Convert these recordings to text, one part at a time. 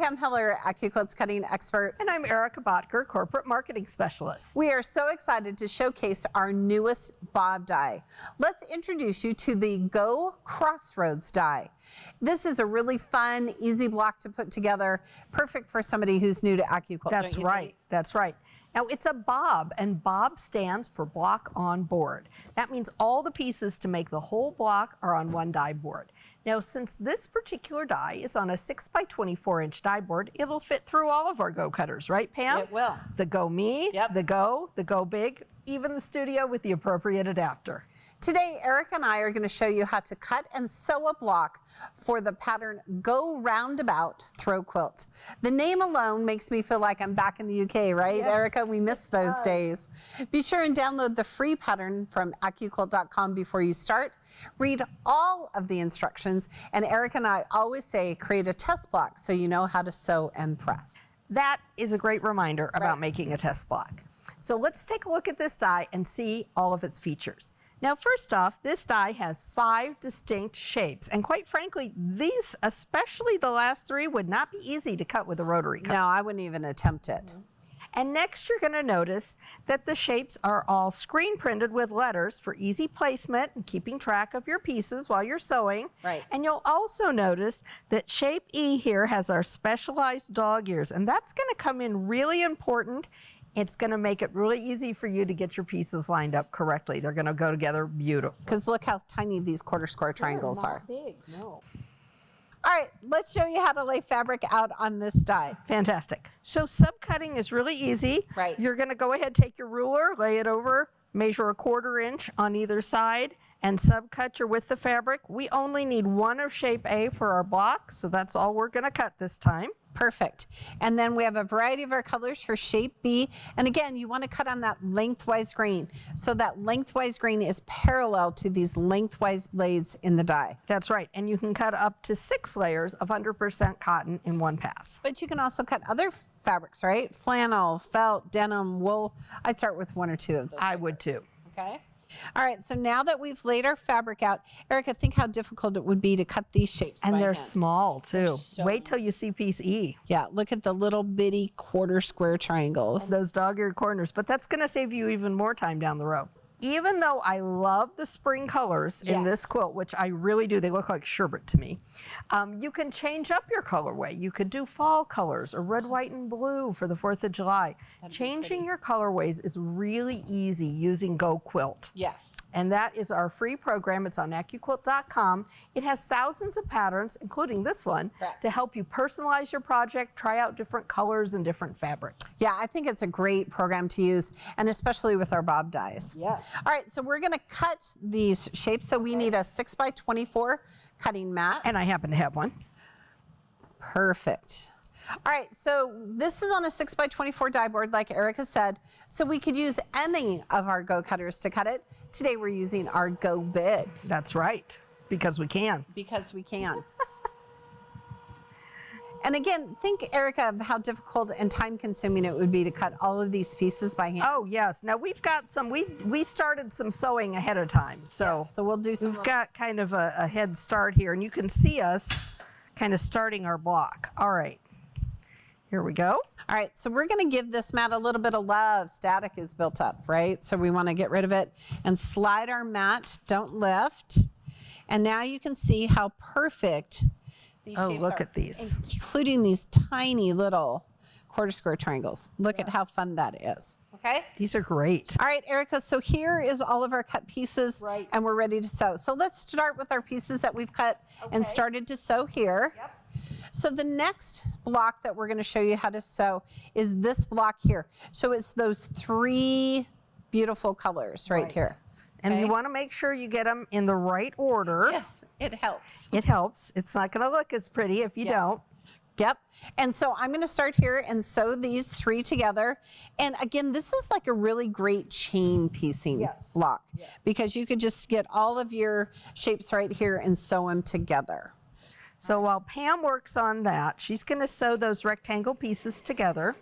Pam Heller, AccuQuilt's cutting expert. And I'm Erica Botker, corporate marketing specialist. We are so excited to showcase our newest bob die. Let's introduce you to the Go Cross Roads die. This is a really fun, easy block to put together, perfect for somebody who's new to AccuQuilt. That's right, that's right. Now it's a bob, and bob stands for block on board. That means all the pieces to make the whole block are on one die board. Now since this particular die is on a 6x24" die board, it'll fit through all of our Go cutters, right Pam? It will. The Go Me, Yep. the Go Big, even the Studio with the appropriate adapter. Today, Erica and I are going to show you how to cut and sew a block for the pattern Go Round-A-Bout Throw Quilt. The name alone makes me feel like I'm back in the UK, right, Yes. Erica? We missed those days. Be sure and download the free pattern from AccuQuilt.com before you start. Read all of the instructions, and Erica and I always say create a test block so you know how to sew and press. That is a great reminder about making a test block. So let's take a look at this die and see all of its features. Now, first off, this die has 5 distinct shapes, and quite frankly, these, especially the last 3, would not be easy to cut with a rotary cutter. No, I wouldn't even attempt it. And next, you're going to notice that the shapes are all screen printed with letters for easy placement and keeping track of your pieces while you're sewing. Right. And you'll also notice that shape E here has our specialized dog ears, and that's going to come in really important. It's going to make it really easy for you to get your pieces lined up correctly. They're going to go together beautiful. Because look how tiny these quarter square triangles are. Big, no. All right, let's show you how to lay fabric out on this die. Fantastic. So subcutting is really easy. Right. You're going to go ahead, take your ruler, lay it over, measure a 1/4 inch on either side, and subcut your width of fabric. We only need 1 of shape A for our block, so that's all we're going to cut this time. Perfect. And then we have a variety of our colors for shape B. And again, you want to cut on that lengthwise grain. So that lengthwise grain is parallel to these lengthwise blades in the die. That's right. And you can cut up to 6 layers of 100% cotton in one pass. But you can also cut other fabrics, right? Flannel, felt, denim, wool. I'd start with 1 or 2 of those. I would too. Okay. All right, so now that we've laid our fabric out, Erica, think how difficult it would be to cut these shapes And by they're hand. small too. so Wait till you see piece E. Yeah, look at the little bitty quarter square triangles. Those dog-eared corners, but that's going to save you even more time down the road. Even though I love the spring colors in this quilt, which I really do, they look like sherbet to me, you can change up your colorway. You could do fall colors or red, white, and blue for the 4th of July. Changing your colorways is really easy using Go Quilt. Yes. And that is our free program. It's on AccuQuilt.com. It has thousands of patterns, including this one, to help you personalize your project, try out different colors and different fabrics. Yeah, I think it's a great program to use, and especially with our bob dies. Yes. All right, so we're going to cut these shapes. So we need a 6x24 cutting mat. And I happen to have one. Perfect. All right, so this is on a 6x24 die board, like Erica said, so we could use any of our Go cutters to cut it. Today we're using our Go Big. That's right, because we can. Because we can. And again, think, Erica, of how difficult and time-consuming it would be to cut all of these pieces by hand. Oh, yes. Now, we've got some, we started some sewing ahead of time, so, Yes, so we'll do some. we've got kind of a head start here, and you can see us kind of starting our block. All right. Here we go. All right, so we're gonna give this mat a little bit of love. Static is built up, right? So we wanna get rid of it and slide our mat, don't lift. And now you can see how perfect these shapes look are, at these. including these tiny little quarter square triangles. Look at how fun that is, okay? These are great. All right, Erica, so here is all of our cut pieces, Right. and we're ready to sew. So let's start with our pieces that we've cut and started to sew here. Yep. So the next block that we're going to show you how to sew is this block here. So it's those 3 beautiful colors right here. And Okay. you want to make sure you get them in the right order. Yes, it helps. It helps. It's not going to look as pretty if you don't. Yep. And so I'm going to start here and sew these 3 together. And again, this is like a really great chain piecing block because you could just get all of your shapes right here and sew them together. So while Pam works on that, she's going to sew those rectangle pieces together.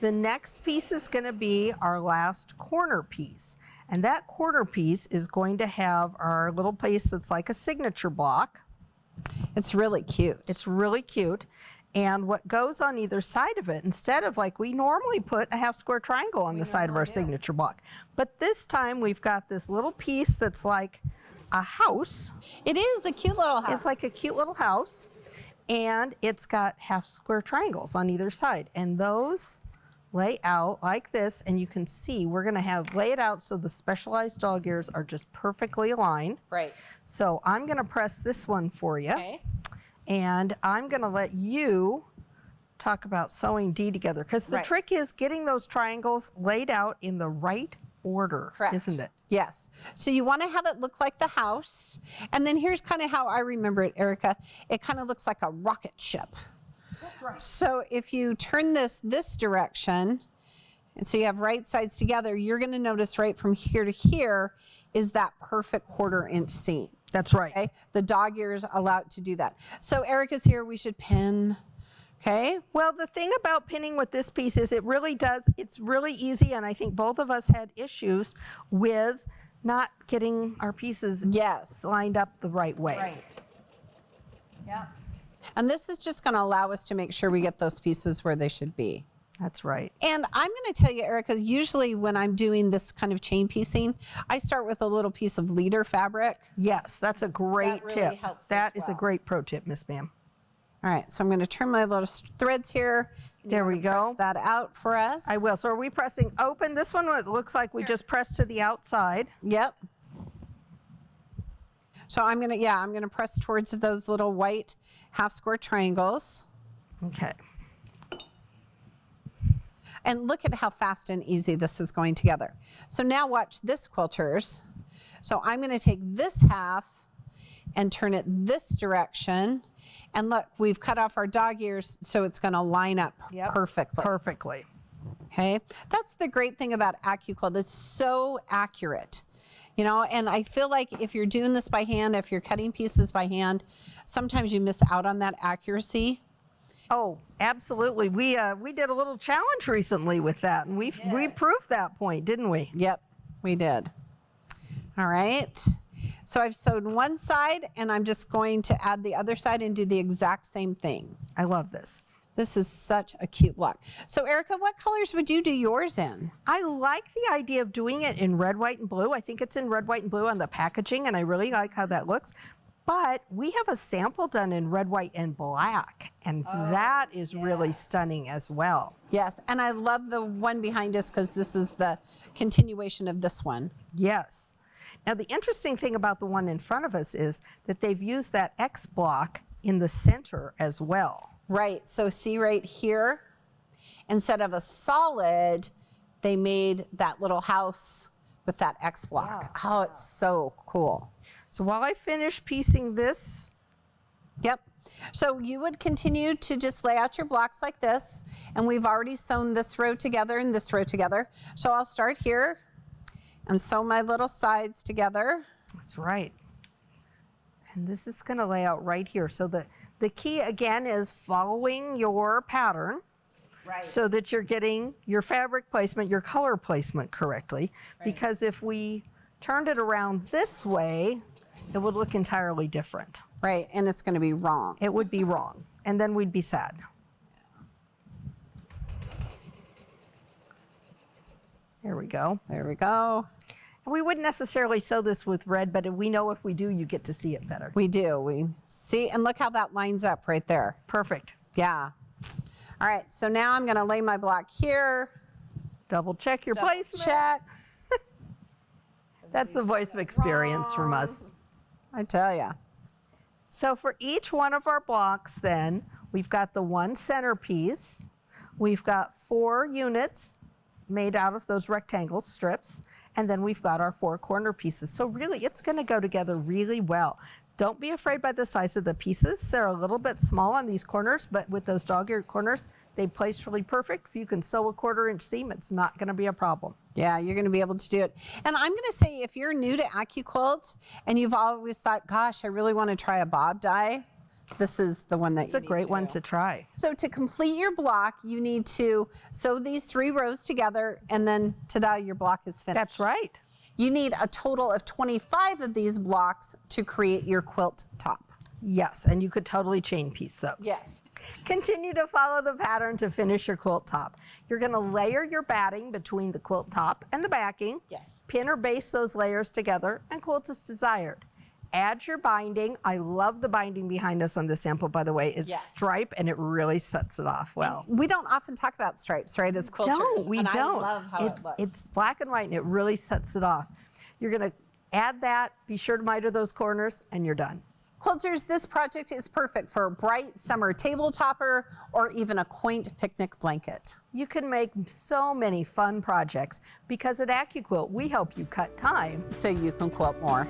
The next piece is going to be our last corner piece. And that corner piece is going to have our little piece that's like a signature block. It's really cute. It's really cute. And what goes on either side of it, instead of like we normally put a half square triangle on the side of our signature block. But this time we've got this little piece that's like a house. It is a cute little house. It's like a cute little house. And it's got half square triangles on either side. And those lay out like this. And you can see we're going to lay it out so the specialized dog ears are just perfectly aligned. Right. So I'm going to press this one for you. Okay. And I'm going to let you talk about sewing D together. Because the trick is getting those triangles laid out in the right order, isn't it? Yes. So you want to have it look like the house. And then here's kind of how I remember it, Erica. It kind of looks like a rocket ship. That's right. So if you turn this direction, and so you have right sides together, you're going to notice right from here to here is that perfect 1/4 inch seam. That's right. Okay? The dog ears allow it to do that. So Erica's here, we should pin. Okay. Well, the thing about pinning with this piece is it's really easy, and I think both of us had issues with not getting our pieces lined up the right way. Right. Yeah. And this is just going to allow us to make sure we get those pieces where they should be. That's right. And I'm going to tell you, Erica, usually when I'm doing this kind of chain piecing, I start with a little piece of leader fabric. Yes, that's a great really tip. helps That as is a well. great pro tip, Miss Pam. All right, so I'm going to turn my little threads here. There we go. Press that out for us. I will. So are we pressing open? This one, it looks like we just pressed to the outside. Yep. So I'm going to press towards those little white half square triangles. Okay. And look at how fast and easy this is going together. So now watch this, quilters. So I'm going to take this half and turn it this direction. And look, we've cut off our dog ears, so it's going to line up perfectly. Perfectly. Okay. That's the great thing about AccuQuilt. It's so accurate. You know, and I feel like if you're doing this by hand, if you're cutting pieces by hand, sometimes you miss out on that accuracy. Oh, absolutely. We did a little challenge recently with that, and we proved that point, didn't we? Yep, we did. All right. So I've sewed one side, and I'm just going to add the other side and do the exact same thing. I love this. This is such a cute block. So Erica, what colors would you do yours in? I like the idea of doing it in red, white, and blue. I think it's in red, white, and blue on the packaging, and I really like how that looks. But we have a sample done in red, white, and black, and that is really stunning as well. Yes, and I love the one behind us because this is the continuation of this one. Yes. Now, the interesting thing about the one in front of us is that they've used that X block in the center as well. Right, so see right here, instead of a solid, they made that little house with that X block. Oh, it's so cool. So while I finish piecing this. Yep. So you would continue to just lay out your blocks like this, and we've already sewn this row together and this row together. So I'll start here and sew my little sides together. That's right. And this is going to lay out right here. So the key again is following your pattern. Right. So that you're getting your fabric placement, your color placement correctly. Right. Because if we turned it around this way, it would look entirely different. Right, and it's going to be wrong. It would be wrong, and then we'd be sad. There we go. There we go. And we wouldn't necessarily sew this with red, but we know if we do, you get to see it better. We do. We see, and look how that lines up right there. Perfect. Yeah. All right, so now I'm going to lay my block here. Double check your placement. Check. That's the voice of experience from us. I tell ya. So for each one of our blocks then, we've got the one centerpiece. We've got 4 units made out of those rectangle strips. And then we've got our 4 corner pieces. So really, it's going to go together really well. Don't be afraid by the size of the pieces. They're a little bit small on these corners, but with those dog-eared corners, they place really perfect. If you can sew a 1/4 inch seam, it's not going to be a problem. Yeah, you're going to be able to do it. And I'm going to say, if you're new to AccuQuilt's and you've always thought, gosh, I really want to try a bob die, this is the one that It's a great one to try. So to complete your block, you need to sew these 3 rows together, and then ta-da, your block is finished. That's right. You need a total of 25 of these blocks to create your quilt top. Yes, and you could totally chain piece those. Yes. Continue to follow the pattern to finish your quilt top. You're going to layer your batting between the quilt top and the backing. Yes. Pin or baste those layers together and quilt as desired. Add your binding. I love the binding behind us on the sample, by the way. It's stripe and it really sets it off well. We don't often talk about stripes, right, as quilters. We don't. I love how it looks. It's black and white and it really sets it off. You're going to add that, be sure to miter those corners, and you're done. Quilters, this project is perfect for a bright summer table topper or even a quaint picnic blanket. You can make so many fun projects because at AccuQuilt, we help you cut time So you can quilt more.